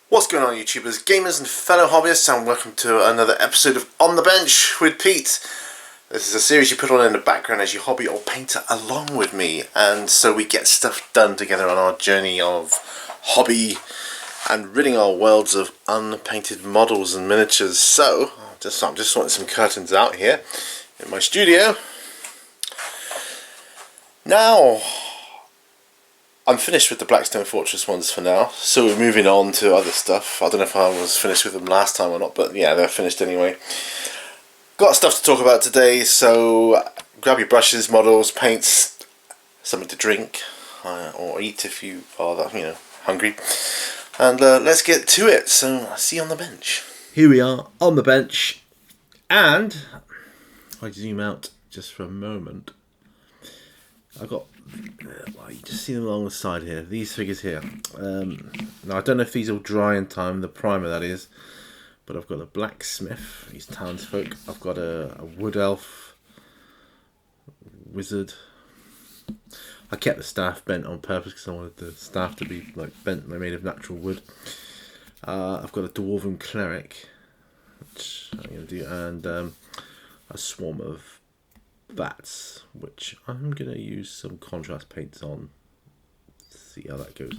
What's going on, YouTubers, gamers and fellow hobbyists, and welcome to another episode of On the Bench with Pete. This is a series you put on in the background as you hobby or painter along with me, and so we get stuff done together on our journey of hobby and ridding our worlds of unpainted models and miniatures. So, I'm just sorting some curtains out here in my studio. Now, I'm finished with the Blackstone Fortress ones for now, so we're moving on to other stuff. I don't know if I was finished with them last time or not, but yeah, they're finished anyway. Got stuff to talk about today, so grab your brushes, models, paints, something to drink or eat if you are hungry, and let's get to it. So see you on the bench. Here we are on the bench, and if I zoom out just for a moment, I've got, well, you just see them along the side here, these figures here. Now I don't know if these will dry in time, the primer that is, but I've got a blacksmith, he's townsfolk. I've got a wood elf, wizard. I kept the staff bent on purpose because I wanted the staff to be like bent, they're made of natural wood. I've got a dwarven cleric, which I'm going to do, and a swarm of bats, which I'm going to use some contrast paints on. See how that goes.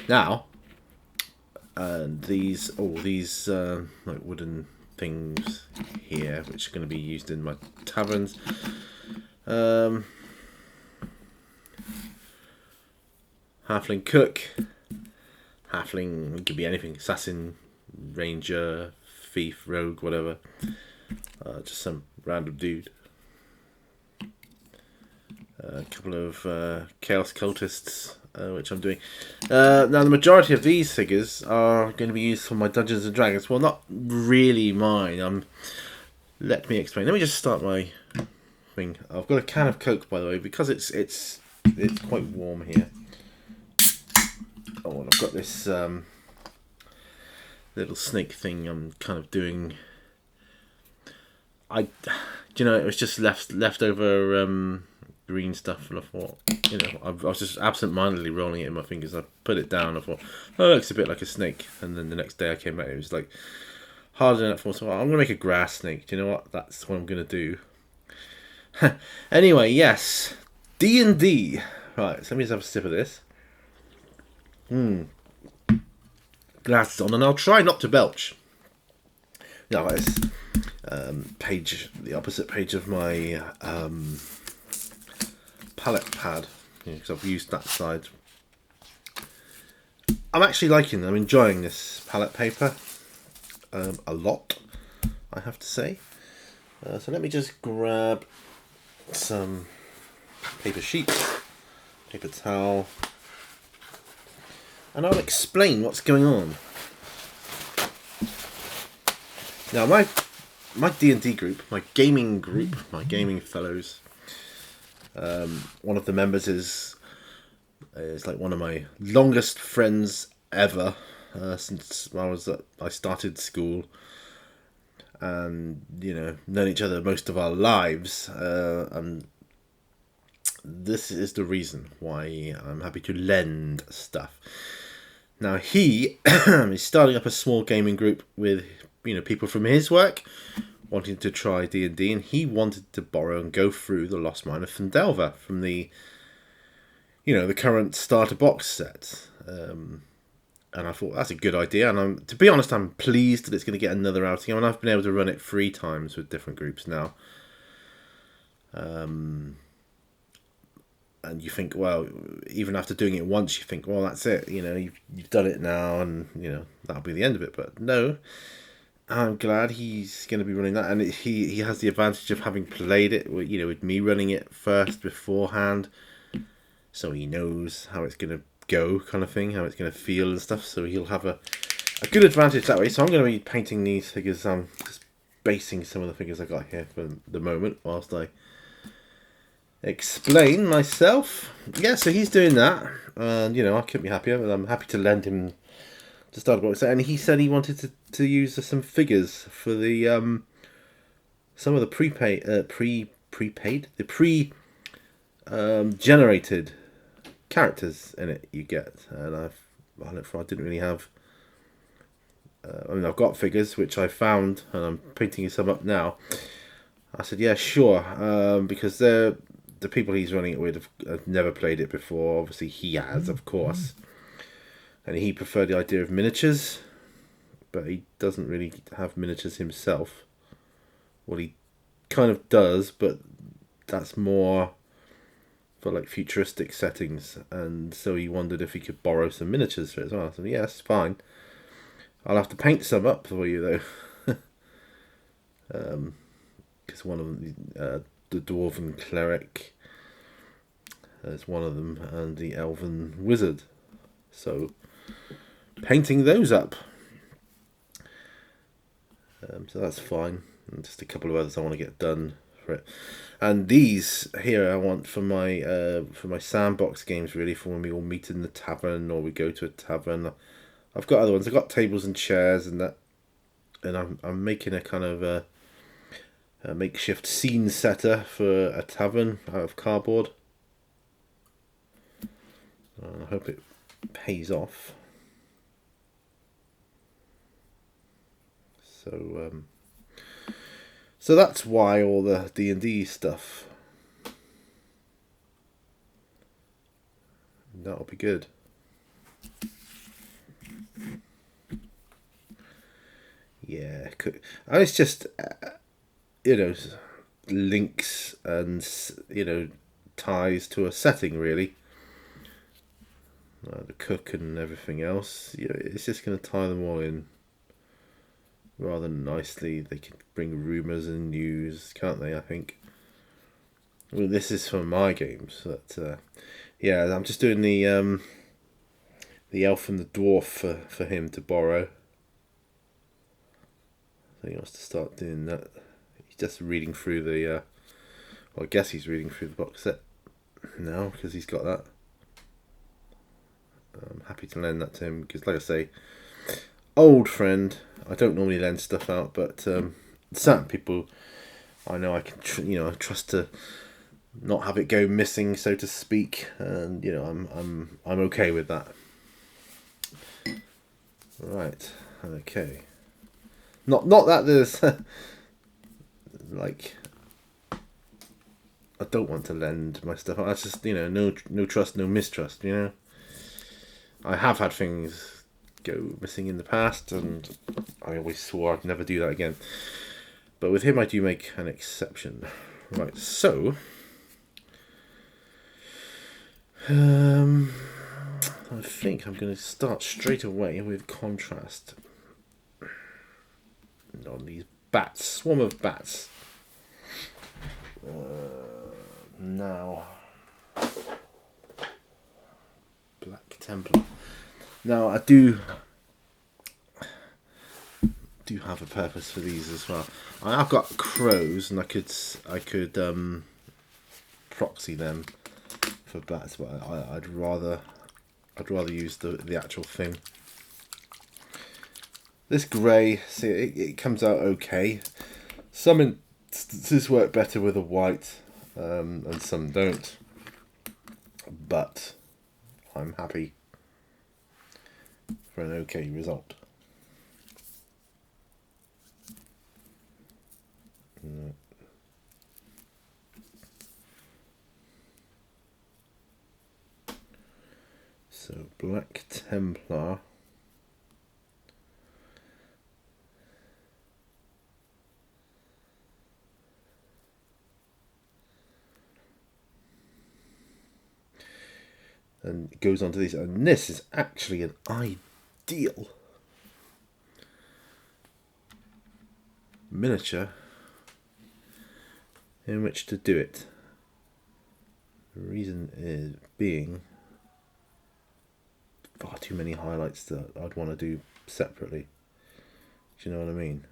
Now, and these like wooden things here, which are going to be used in my taverns. Halfling cook. Halfling could be anything. Assassin, ranger, thief, rogue, whatever. Just some random dude. A couple of chaos cultists, which I'm doing. Now the majority of these figures are going to be used for my Dungeons and Dragons. Well, not really mine. Let me explain. Let me just start my thing. I've got a can of Coke, by the way, because it's quite warm here. Oh, and I've got this little snake thing I'm kind of doing. It was just leftover green stuff, and I thought, I was just absent-mindedly rolling it in my fingers. I put it down. I thought, oh, it looks a bit like a snake. And then the next day I came back, it was like harder than that for me. So I'm gonna make a grass snake. Do you know what? That's what I'm gonna do. Anyway, yes, D&D. Right, so let me just have a sip of this. Glasses on, and I'll try not to belch. Now, it's the opposite page of my palette pad, because I've used that side. I'm enjoying this palette paper a lot, I have to say. So let me just grab some paper sheets, paper towel, and I'll explain what's going on. Now my D&D group, my gaming group, my gaming fellows, one of the members is like one of my longest friends ever, since I started school, and known each other most of our lives, and this is the reason why I'm happy to lend stuff. Now he is starting up a small gaming group with people from his work wanting to try D&D, and he wanted to borrow and go through the Lost Mine of Phandelver from the the current starter box set, and I thought that's a good idea, and to be honest, I'm pleased that it's going to get another outing. I mean, I've been able to run it 3 times with different groups now, and you think, well, even after doing it once, you think, well, that's it, you've done it now, and that'll be the end of it. But no, I'm glad he's going to be running that, and he has the advantage of having played it, with me running it first beforehand, so he knows how it's going to go, kind of thing, how it's going to feel and stuff. So he'll have a good advantage that way. So I'm going to be painting these figures. I'm just basing some of the figures I got here for the moment whilst I explain myself. Yeah, so he's doing that, and I couldn't be happier. I'm happy to lend him to start a box set, and he said he wanted to use some figures for the some of the generated characters in it you get, and I didn't really have I mean, I've got figures which I found, and I'm painting some up now. I said, yeah, sure, because the people he's running it with have never played it before. Obviously, he has, of course, and he preferred the idea of miniatures, but he doesn't really have miniatures himself. Well, he kind of does, but that's more for like futuristic settings, and so he wondered if he could borrow some miniatures for it as well. I said, yes, fine. I'll have to paint some up for you though, because one of them, the dwarven cleric, is one of them, and the elven wizard. So painting those up. So that's fine. And just a couple of others I want to get done for it. And these here I want for my sandbox games, really, for when we all meet in the tavern or we go to a tavern. I've got other ones. I've got tables and chairs and that, and I'm making a kind of a makeshift scene setter for a tavern out of cardboard. I hope it pays off. So that's why all the D&D stuff. That'll be good. Yeah, and it's just links and ties to a setting, really. The cook and everything else. It's just going to tie them all in rather nicely. They can bring rumours and news, can't they? I think. Well, this is for my games, but I'm just doing the elf and the dwarf for him to borrow. I think he wants to start doing that. He's just reading through the. I guess he's reading through the box set now because he's got that. I'm happy to lend that to him because, like I say, old friend. I don't normally lend stuff out, but certain people I know I can trust to not have it go missing, so to speak, and I'm okay with that. Right. Okay. Not that there's like I don't want to lend my stuff. I just no trust, no mistrust. I have had things go missing in the past, and I always swore I'd never do that again. But with him, I do make an exception. Right. So, I think I'm going to start straight away with contrast on these bats, swarm of bats. Now, Black Templar. Now I do have a purpose for these as well. I've got crows, and I could proxy them for bats, but I'd rather use the actual thing. This grey, see, it comes out okay. Some instances work better with a white, and some don't. But I'm happy for an okay result. So Black Templar. And it goes on to these, and this is actually an ideal miniature in which to do it. The reason is being far too many highlights that I'd want to do separately. Do you know what I mean?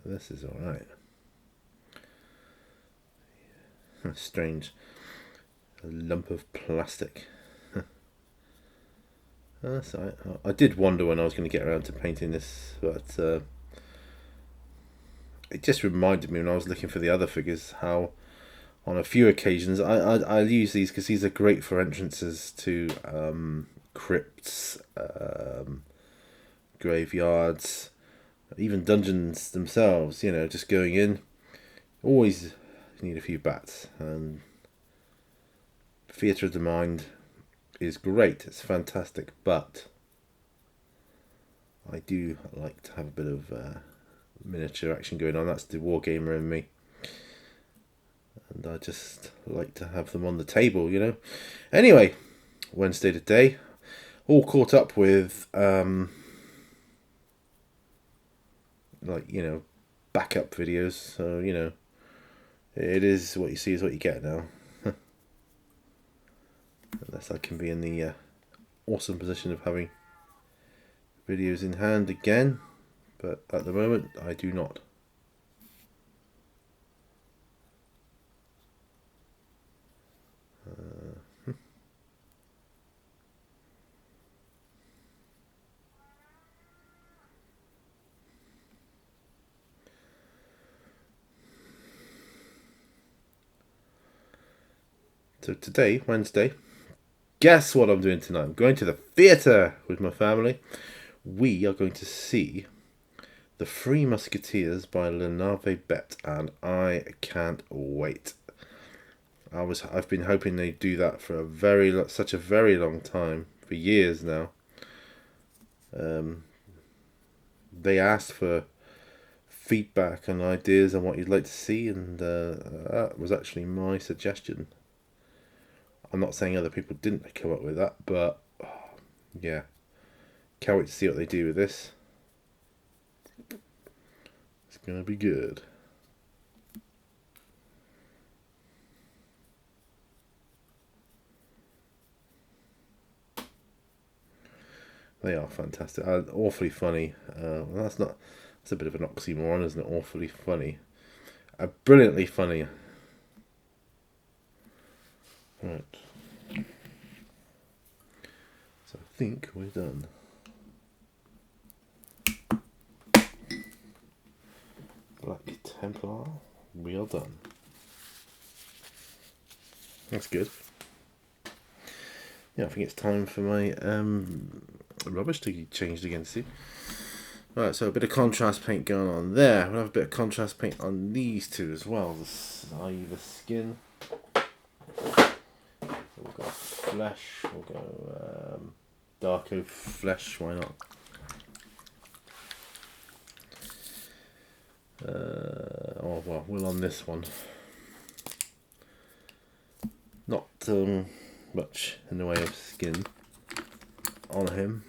This is alright. Strange. A lump of plastic. That's alright. I did wonder when I was going to get around to painting this, but it just reminded me when I was looking for the other figures how on a few occasions. I use these because these are great for entrances to crypts, graveyards, even dungeons themselves. You know, just going in. Always need a few bats, and Theatre of the Mind is great. It's fantastic, but I do like to have a bit of miniature action going on. That's the wargamer in me, and I just like to have them on the table, you know. Anyway, Wednesday today, all caught up with like, you know, backup videos. So, you know, it is what you see is what you get now. Unless I can be in the awesome position of having videos in hand again, but at the moment I do not. So today, Wednesday, guess what I'm doing tonight? I'm going to the theatre with my family. We are going to see The Three Musketeers by Lenave Bett, and I can't wait. I've been hoping they'd do that for such a very long time, for years now. They asked for feedback and ideas on what you'd like to see, and that was actually my suggestion. I'm not saying other people didn't come up with that, but yeah, can't wait to see what they do with this. It's gonna be good. They are fantastic. Awfully funny. That's a bit of an oxymoron, isn't it? Awfully funny. Brilliantly funny. Right. So I think we're done. Black Templar, we are done. That's good. Yeah, I think it's time for my rubbish to be changed again, see? Right, so a bit of contrast paint going on there. We'll have a bit of contrast paint on these two as well, i.e. the skin. We'll go flesh, we'll go dark oak flesh, why not? Oh well, we'll on this one. Not much in the way of skin on him.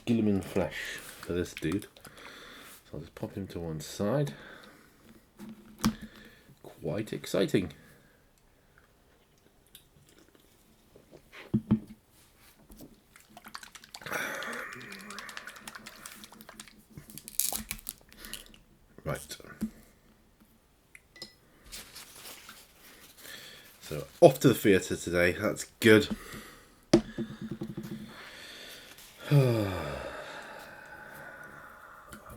Gilliman flesh for this dude. So I'll just pop him to one side. Quite exciting. Right. So off to the theatre today. That's good.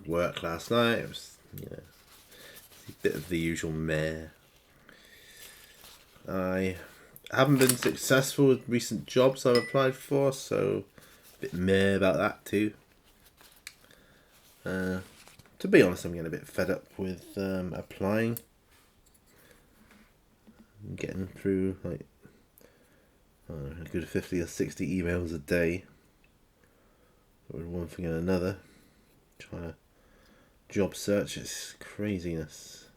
Work last night. It was, you know, a bit of the usual meh. I haven't been successful with recent jobs I've applied for, so a bit meh about that too. To be honest, I'm getting a bit fed up with applying. I'm getting through like a good 50 or 60 emails a day. With one thing and another. Trying to job search is craziness.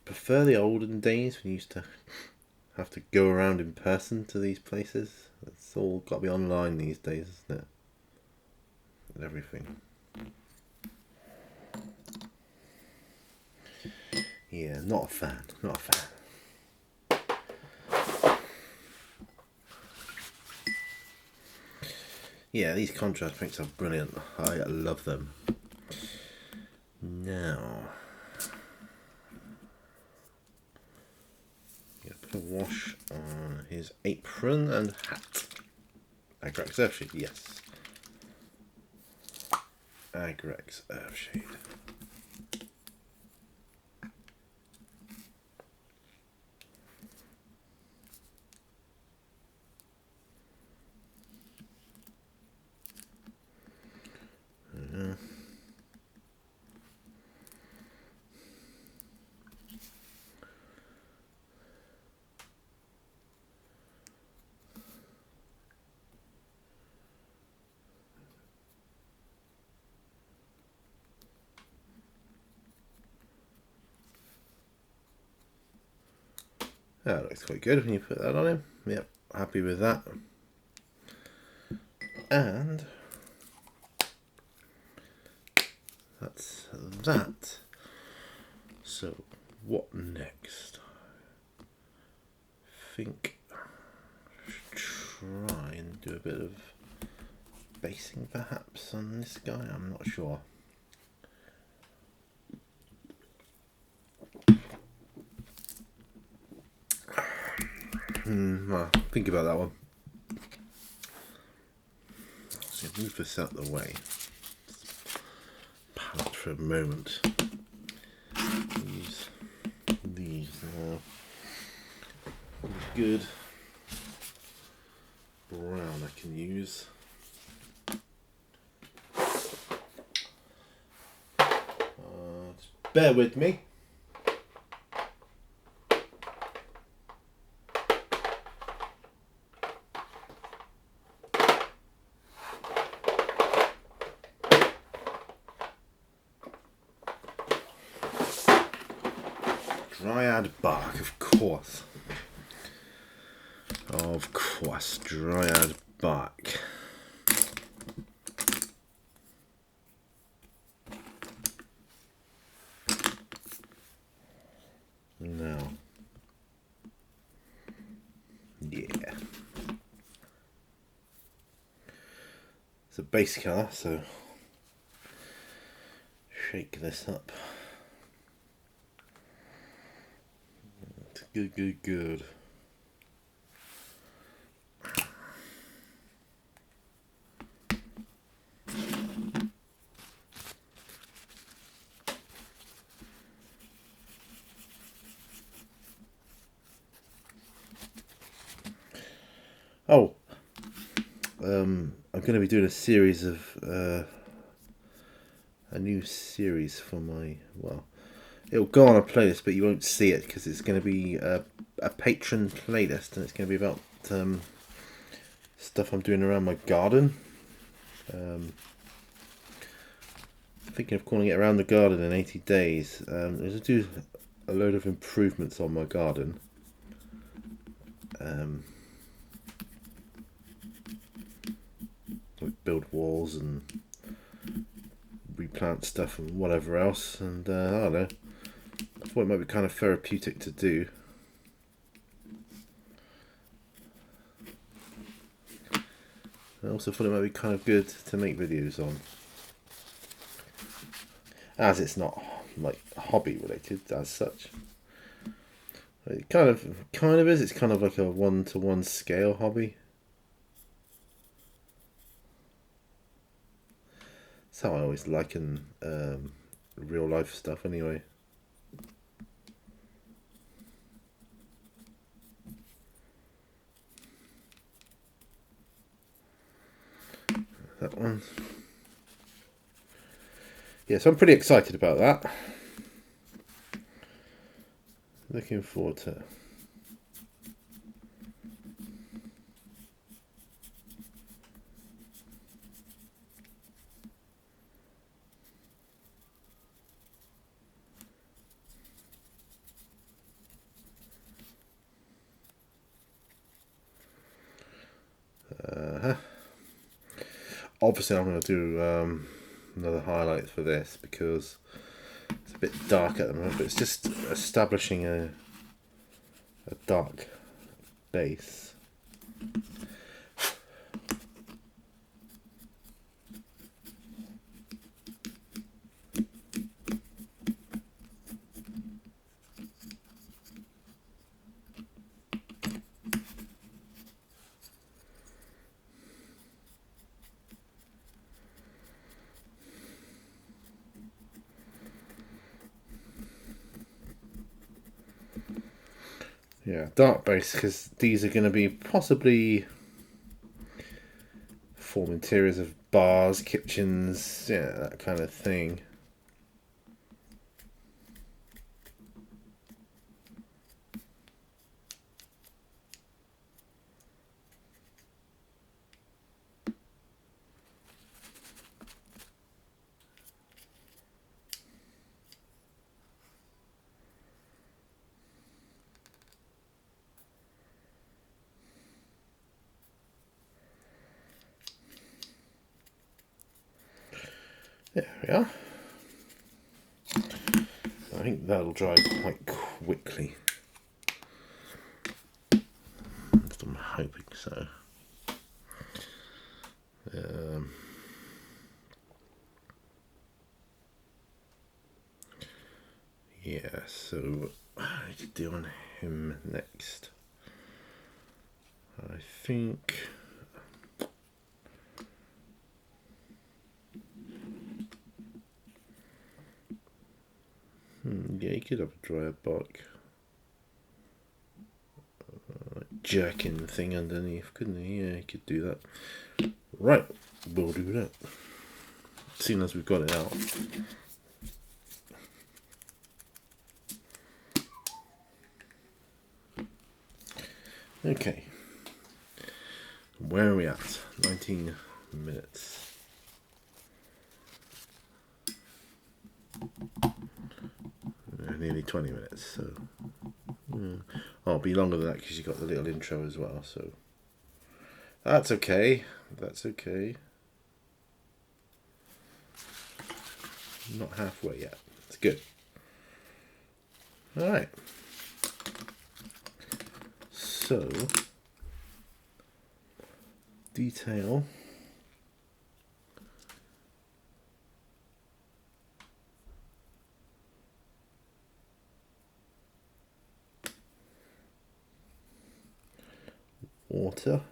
Prefer the olden days when you used to have to go around in person to these places. It's all got to be online these days, isn't it? And everything. Yeah, not a fan. Not a fan. Yeah, these contrast paints are brilliant. I love them. is apron and hat. Agrex Earthshade, yes. Agrex Earthshade. That looks quite good when you put that on him. Yep, happy with that. And that's that. So, what next? I think I should try and do a bit of basing perhaps on this guy. I'm not sure. Well, think about that one. So move this out of the way. Palette for a moment. Use these now. Good brown I can use. Just bear with me. Dryad bark, of course. Of course, dryad bark. Now, yeah. It's a base colour, so shake this up. Good, good, good. Oh, I'm going to be doing a series of a new series for my, well, it'll go on a playlist, but you won't see it because it's going to be a patron playlist, and it's going to be about stuff I'm doing around my garden. Thinking of calling it Around the Garden in 80 Days. I'm going to do a load of improvements on my garden. Like build walls and replant stuff and whatever else, and I don't know, I thought it might be kind of therapeutic to do. I also thought it might be kind of good to make videos on, as it's not like hobby related as such. It kind of is. It's kind of like a one-to-one scale hobby. That's how I always liken real life stuff anyway. That one. Yeah, so I'm pretty excited about that. Looking forward to it. Obviously I'm going to do another highlight for this because it's a bit dark at the moment, but it's just establishing a dark base. Yeah, dark base, because these are going to be possibly form interiors of bars, kitchens, yeah, that kind of thing. There we are. I think that'll dry quite quickly. I'm hoping so. Yeah, so I need to do on him next. I think. Yeah, you could have a dryer bark jerkin thing underneath, couldn't he? Yeah, you could do that. Right, we'll do that. As soon as we've got it out. Okay. Where are we at? 19 minutes. Nearly 20 minutes, so. Oh, it'll be longer than that because you got the little intro as well, so. That's okay. That's okay. Not halfway yet. It's good. Alright. So. Detail. Water.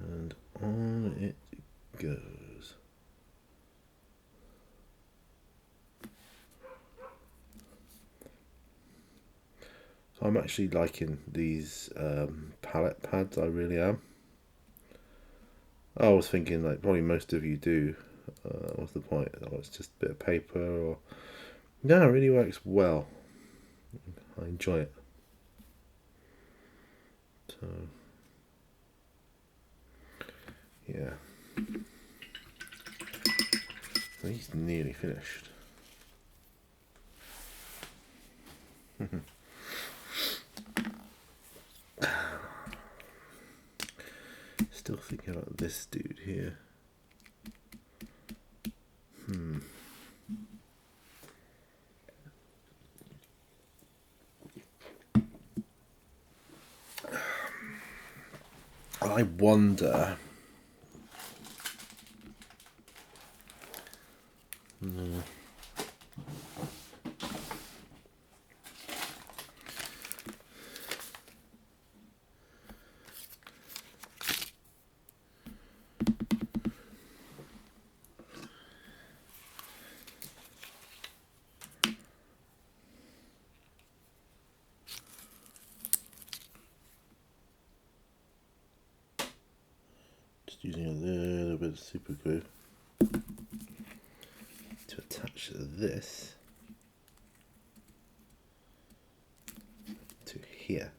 And on it goes. I'm actually liking these palette pads, I really am. I was thinking, like probably most of you do, what's the point? Oh, it's just a bit of paper, or no, it really works well. I enjoy it. So yeah, he's nearly finished. Still thinking about this dude here. I wonder. Just using a little bit of super glue to attach this to here.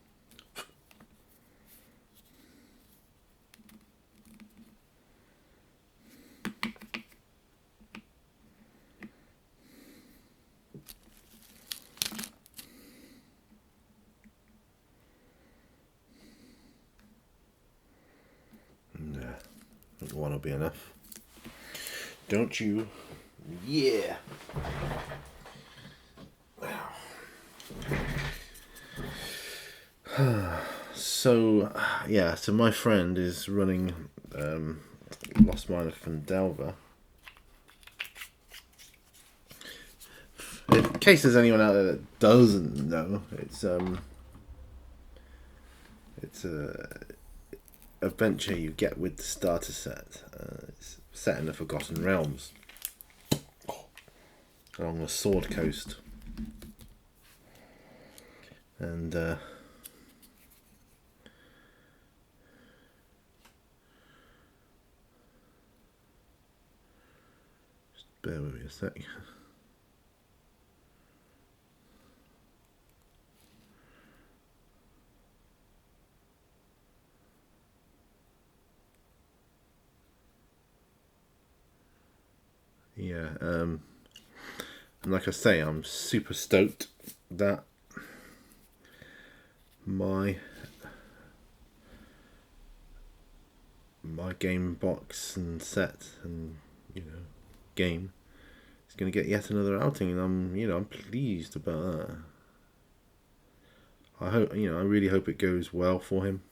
Nah, I think one will be enough. Don't you? Yeah. So, yeah, so my friend is running Lost Miner from Delver. In case there's anyone out there that doesn't know, it's adventure you get with the starter set. It's set in the Forgotten Realms along the Sword Coast, and just bear with me a sec. Yeah, and like I say, I'm super stoked that my game box and set and game is going to get yet another outing, and I'm pleased about that. I hope I really hope it goes well for him.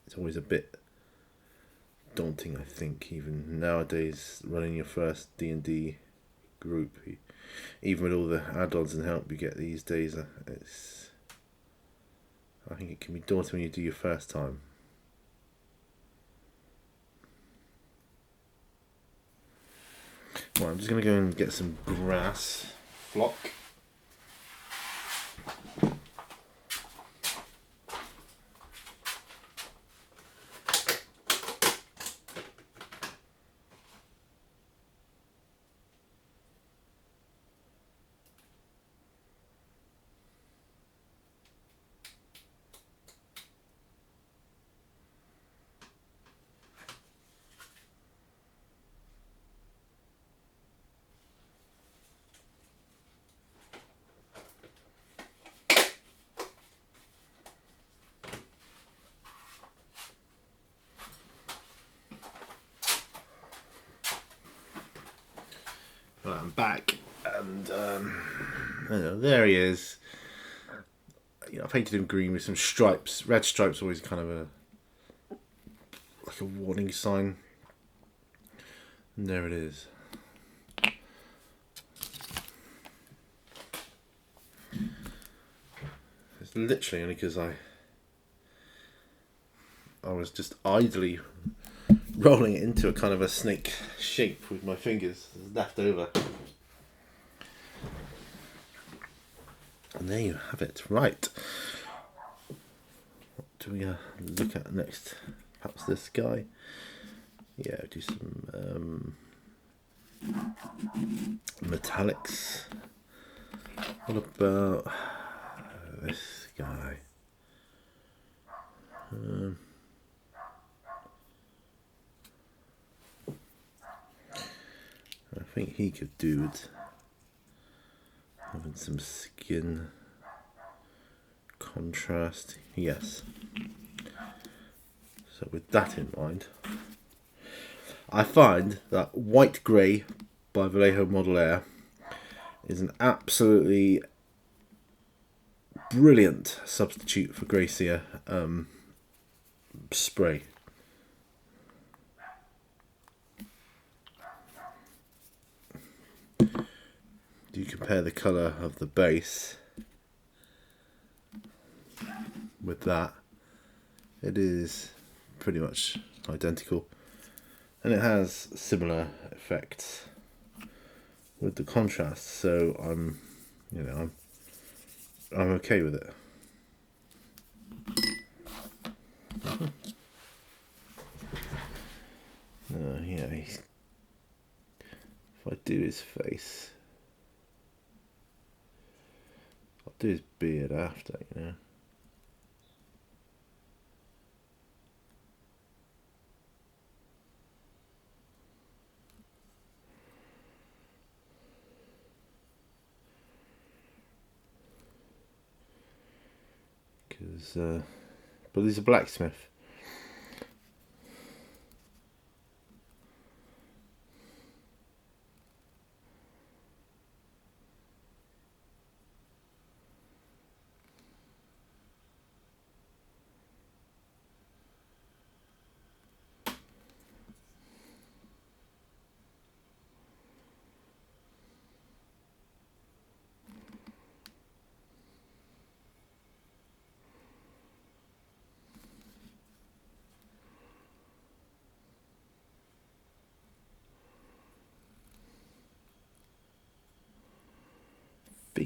It's always a bit daunting, I think, even nowadays, running your first D&D group, even with all the add-ons and help you get these days. I think it can be daunting when you do your first time. Well, I'm just going to go and get some grass flock. Right, I'm back, and there he is. I painted him green with some stripes. Red stripes always kind of like a warning sign. And there it is. It's literally only because I was just idly rolling it into a kind of a snake shape with my fingers left over. And there you have it. Right. What do we look at next? Perhaps this guy. Yeah, do some metallics. What about this guy? I think he could do it. Having some skin contrast, yes. So with that in mind, I find that White Grey by Vallejo Model Air is an absolutely brilliant substitute for Gracia spray. Do you compare the colour of the base with that? It is pretty much identical, and it has similar effects with the contrast. So I'm okay with it. Yeah, if I do his face, I'll do his beard after, Because, but he's a blacksmith.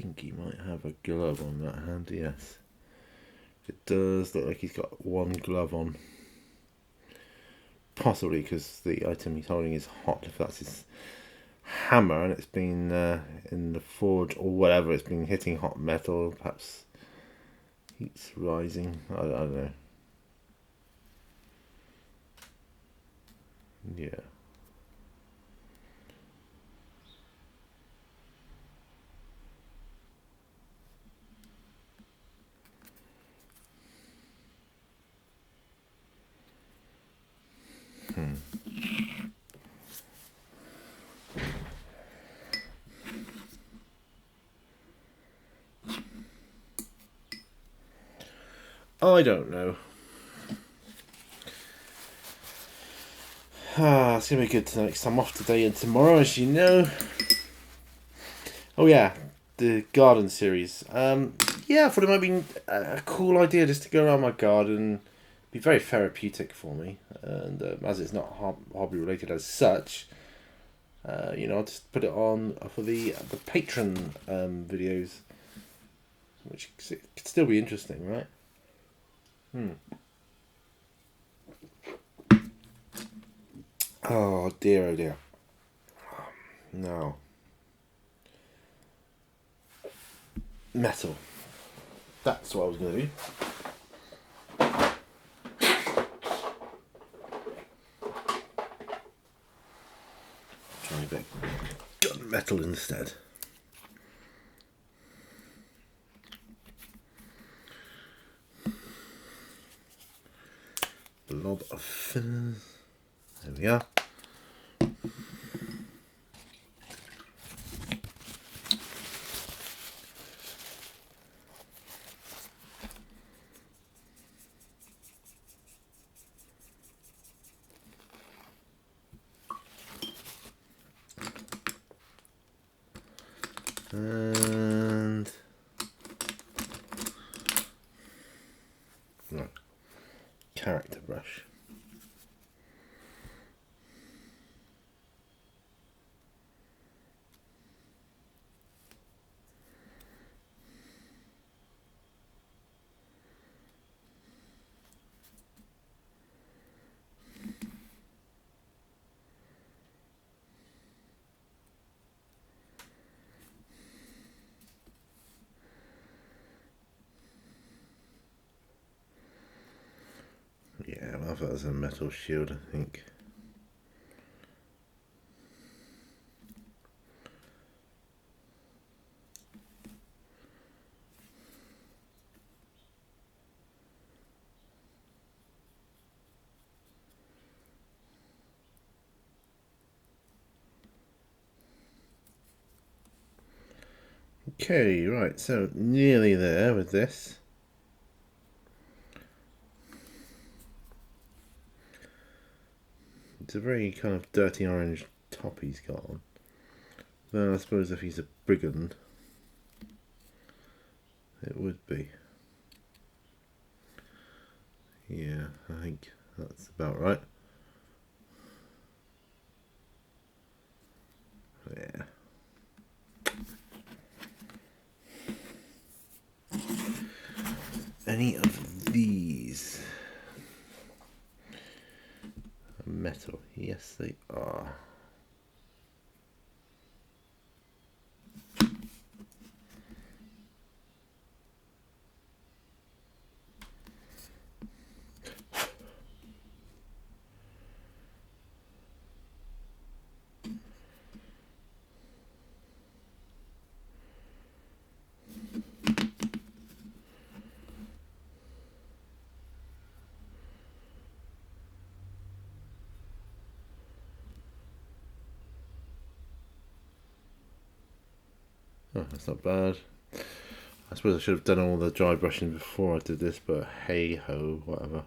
think he might have a glove on that hand, yes. It does look like he's got one glove on. Possibly because the item he's holding is hot, if that's his hammer and it's been in the forge or whatever, it's been hitting hot metal, perhaps heat's rising, I don't know. Yeah. I don't know. It's going to be good tonight because I'm off today and tomorrow, as you know. Oh yeah, the garden series. Yeah, I thought it might be a cool idea just to go around my garden. Be very therapeutic for me, and as it's not hobby related as such, I'll just put it on for the patron videos, which could still be interesting, right? Oh dear, oh dear. No. Metal. That's what I was going to do. Try a bit gun metal instead. Blob of fillers. There we are. And right, character brush. Yeah, well, that was a metal shield, I think. Okay, right, so nearly there with this. It's a very kind of dirty orange top he's got on. Well, I suppose if he's a brigand, it would be. Yeah, I think that's about right. Yeah. Any of these are metal? Yes, they are. Oh, that's not bad. I suppose I should have done all the dry brushing before I did this, but hey ho, whatever.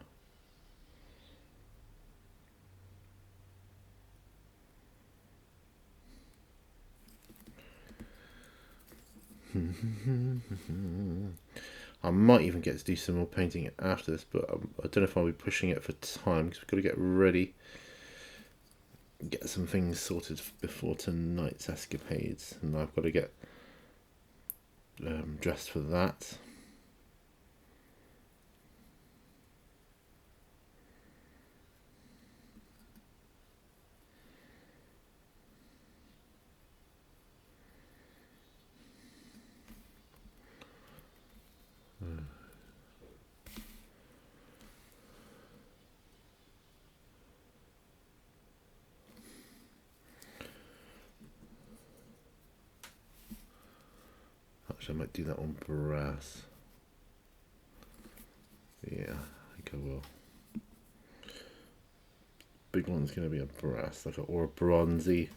I might even get to do some more painting after this, but I don't know if I'll be pushing it for time because we've got to get ready, get some things sorted before tonight's escapades, and I've got to get dressed for that. Actually, I might do that on brass. Yeah, I think I will. Big one's going to be a brass, or a bronzy.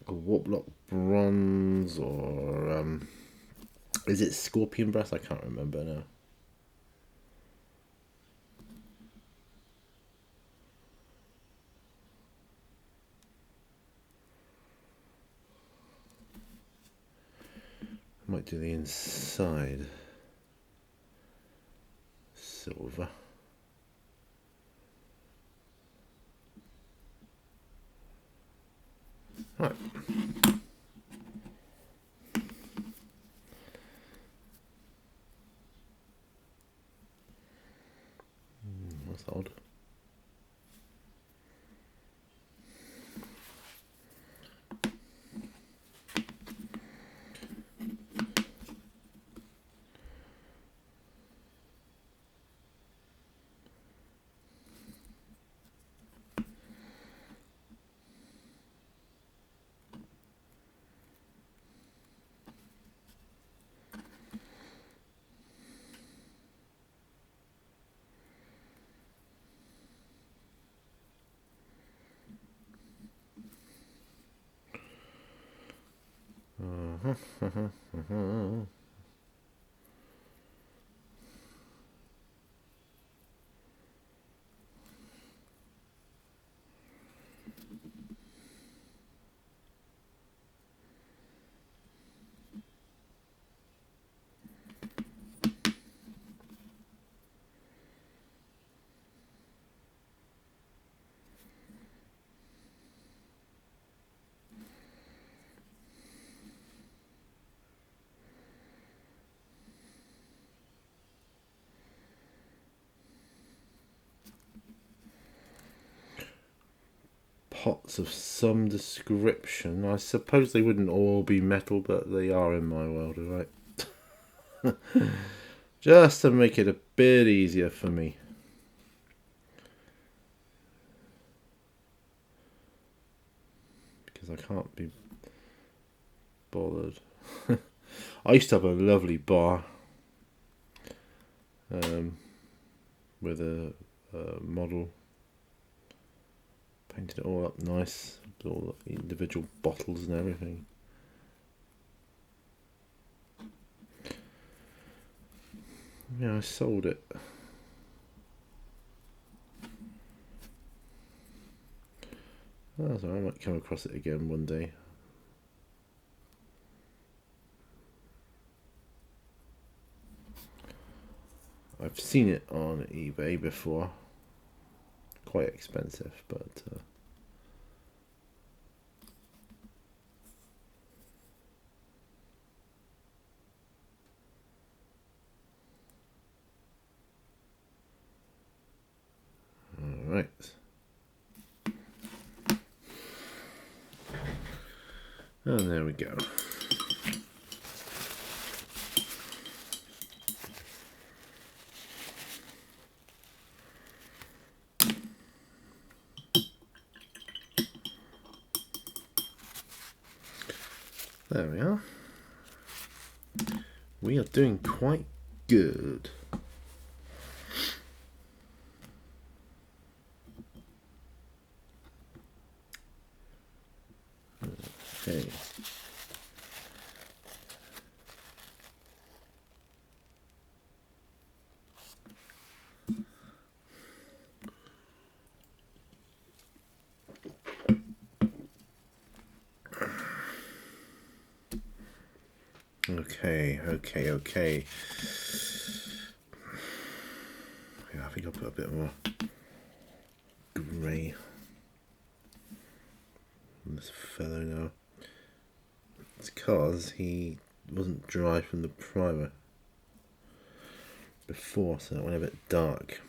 A warp lock bronze, or is it scorpion brass? I can't remember now. I might do the inside silver. Right. That's odd. Pots of some description. I suppose they wouldn't all be metal, but they are in my world, right? Just to make it a bit easier for me. Because I can't be bothered. I used to have a lovely bar with a model. Painted it all up nice, with all the individual bottles and everything. Yeah, I sold it. Oh, so I might come across it again one day. I've seen it on eBay before. Quite expensive, but all right. And there we go. There we are. We are doing quite good. Okay. Okay. Yeah, I think I'll put a bit more grey on this fellow now. It's because he wasn't dry from the primer before, so it went a bit dark.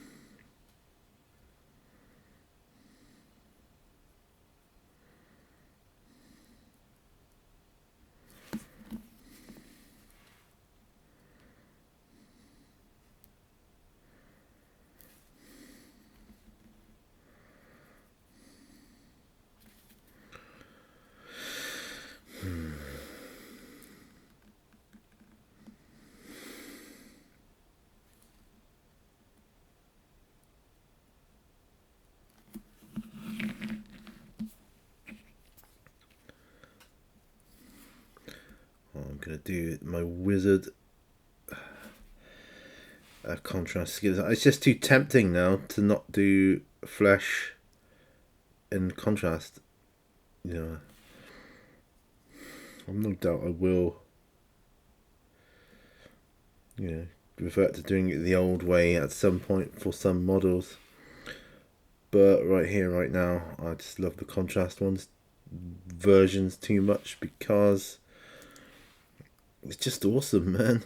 I'm going to do my wizard contrast skins. It's just too tempting now to not do flesh in contrast. You know, I've no doubt I will, you know, revert to doing it the old way at some point for some models. But right here, right now, I just love the contrast versions too much because it's just awesome, man.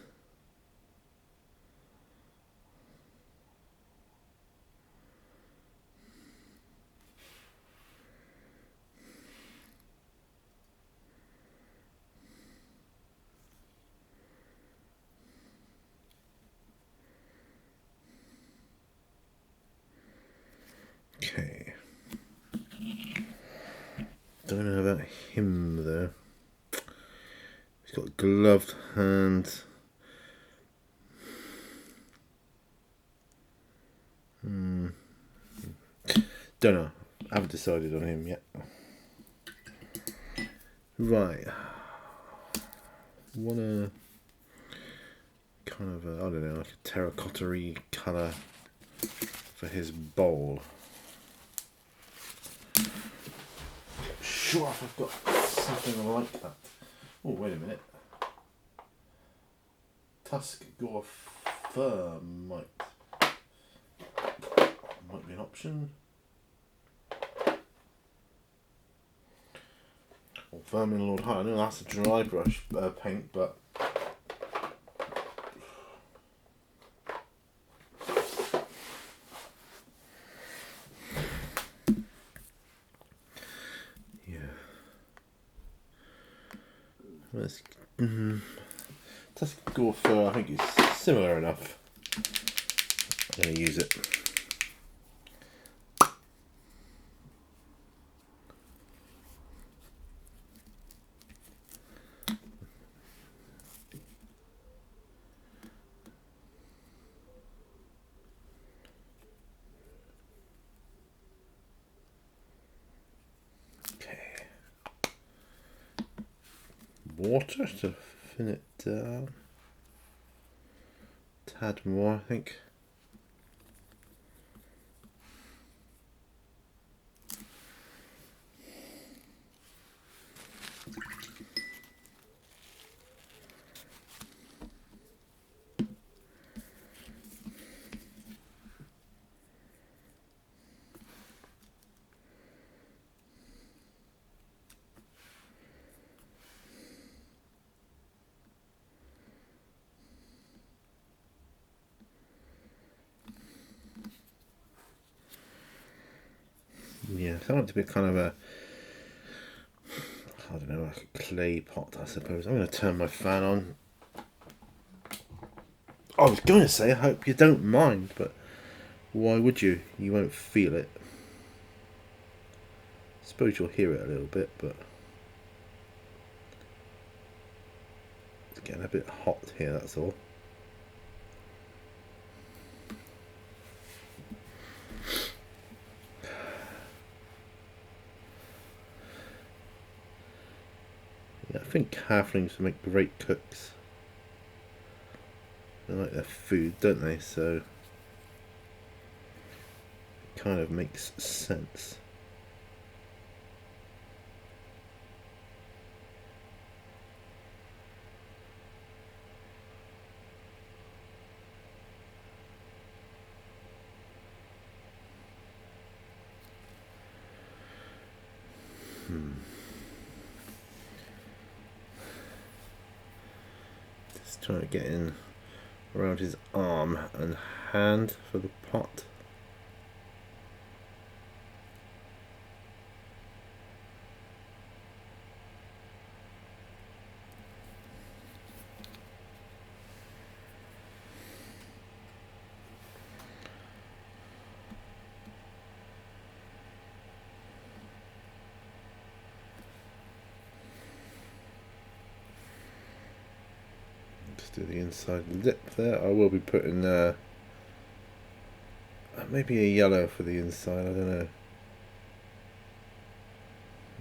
Okay. Don't know about him though. He's got gloved hands. Don't know. I haven't decided on him yet. Right. Want a kind of I don't know, like a terracotta-y colour for his bowl. Sure, if I've got something like that. Oh, wait a minute. Tusk Gore Fur might be an option. Or Vermin Lord High. I know that's a dry brush paint, but yeah. Let's Tusk Gore Fur. I think it's similar enough. I'm going to use it. Water to thin it down. Tad more, I think. Yeah, I want it to be kind of a, I don't know, like a clay pot, I suppose. I'm going to turn my fan on. I was going to say, I hope you don't mind, but why would you? You won't feel it. I suppose you'll hear it a little bit, but it's getting a bit hot here, that's all. Yeah, I think halflings make great cooks. They like their food, don't they? So it kind of makes sense. Just trying to get in around his arm and hand for the pot. Just do the inside lip there. I will be putting maybe a yellow for the inside, I don't know.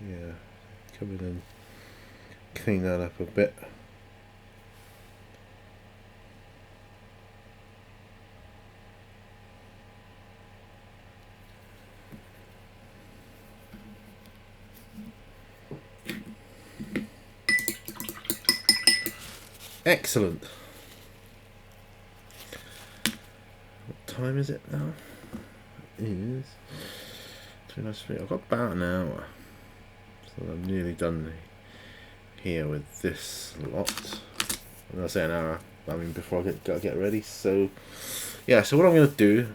Yeah, come in and clean that up a bit. Excellent. What time is it now? It is 3:03. I've got about an hour, so I'm nearly done here with this lot. When I say an hour, I mean before I gotta get ready. So yeah, so what I'm going to do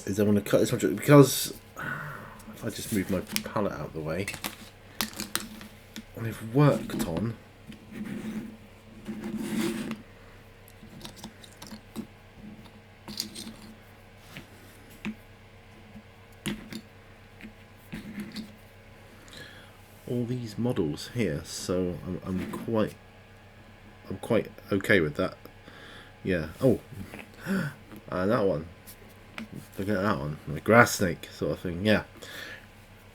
is I'm going to cut this one because if I just move my palette out of the way, I've worked on all these models here, so I'm quite okay with that. Yeah. Oh, and that one. Look at that one, a grass snake sort of thing. Yeah,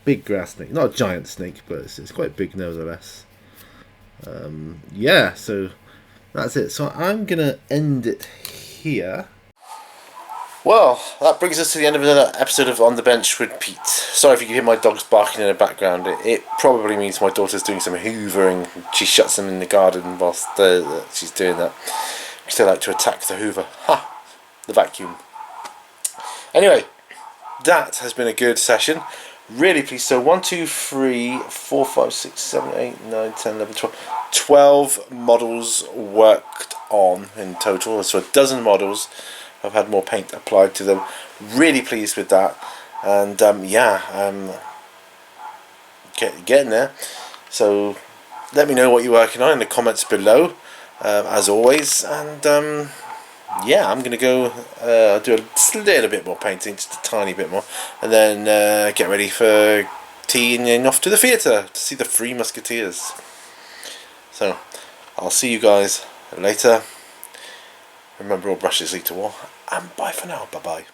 big grass snake, not a giant snake, but it's quite big nevertheless. Yeah, so that's it. So I'm gonna end it here. Well, that brings us to the end of another episode of On the Bench with Pete. Sorry if you can hear my dogs barking in the background. It probably means my daughter's doing some hoovering. She shuts them in the garden whilst she's doing that. Because they like to attack the hoover. Ha! The vacuum. Anyway, that has been a good session. Really pleased. So 1, 2, 3, 4, 5, 6, 7, 8, 9, 10, 11, 12. 12 models worked on in total. So a dozen models. I've had more paint applied to them. Really pleased with that. And getting there. So let me know what you're working on in the comments below, as always. And yeah, I'm going to go do a little bit more painting, just a tiny bit more. And then get ready for tea and then off to the theatre to see the Three Musketeers. So I'll see you guys later. Remember, all brushes lead to war, and bye for now. Bye bye.